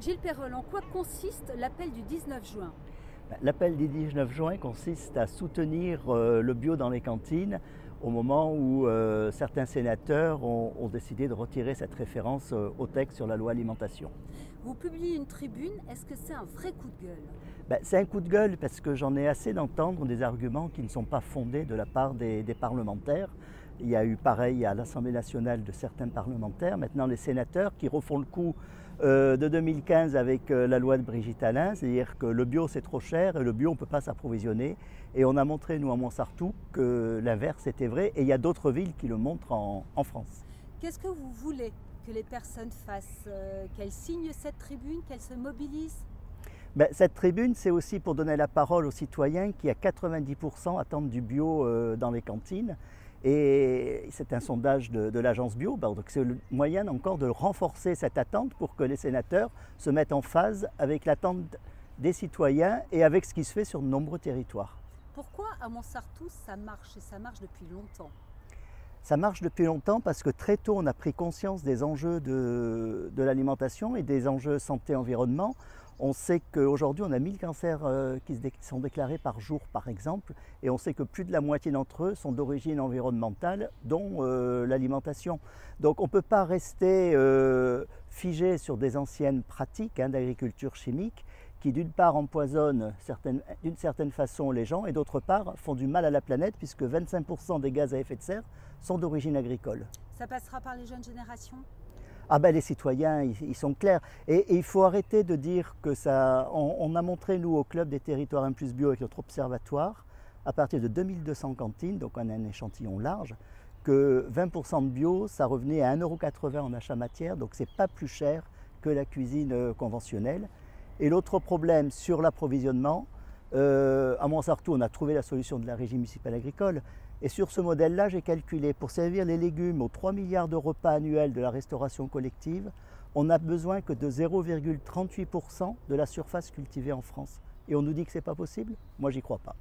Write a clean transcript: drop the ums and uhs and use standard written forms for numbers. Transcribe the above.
Gilles Perrol, en quoi consiste l'appel du 19 juin? L'appel du 19 juin consiste à soutenir le bio dans les cantines au moment où certains sénateurs ont décidé de retirer cette référence au texte sur la loi alimentation. Vous publiez une tribune, est-ce que c'est un vrai coup de gueule? C'est un coup de gueule parce que j'en ai assez d'entendre des arguments qui ne sont pas fondés de la part des parlementaires. Il y a eu pareil à l'Assemblée nationale de certains parlementaires, maintenant les sénateurs qui refont le coup de 2015 avec la loi de Brigitte Allain, c'est-à-dire que le bio c'est trop cher et le bio on ne peut pas s'approvisionner. Et on a montré nous à Montsartou que l'inverse était vrai et il y a d'autres villes qui le montrent en France. Qu'est-ce que vous voulez que les personnes fassent? Qu'elles signent cette tribune, qu'elles se mobilisent? Cette tribune, c'est aussi pour donner la parole aux citoyens qui, à 90%, attendent du bio dans les cantines. Et c'est un sondage de l'agence bio, donc c'est le moyen encore de renforcer cette attente pour que les sénateurs se mettent en phase avec l'attente des citoyens et avec ce qui se fait sur de nombreux territoires. Pourquoi à Montsartou ça marche et ça marche depuis longtemps? Ça marche depuis longtemps parce que très tôt on a pris conscience des enjeux de l'alimentation et des enjeux santé-environnement. On sait qu'aujourd'hui on a 1000 cancers qui sont déclarés par jour par exemple et on sait que plus de la moitié d'entre eux sont d'origine environnementale dont l'alimentation. Donc on ne peut pas rester figé sur des anciennes pratiques d'agriculture chimique qui d'une part empoisonnent d'une certaine façon les gens et d'autre part font du mal à la planète puisque 25% des gaz à effet de serre sont d'origine agricole. Ça passera par les jeunes générations? Les citoyens, ils sont clairs. Et il faut arrêter de dire que ça... On a montré, nous, au Club des Territoires 1+ Bio avec notre observatoire, à partir de 2200 cantines, donc on a un échantillon large, que 20% de bio, ça revenait à 1,80 € en achat matière, donc c'est pas plus cher que la cuisine conventionnelle. Et l'autre problème sur l'approvisionnement, à Montsartou, on a trouvé la solution de la régie municipale agricole. Et sur ce modèle-là, j'ai calculé, pour servir les légumes aux 3 milliards de repas annuels de la restauration collective, on n'a besoin que de 0,38% de la surface cultivée en France. Et on nous dit que ce n'est pas possible? Moi, j'y crois pas.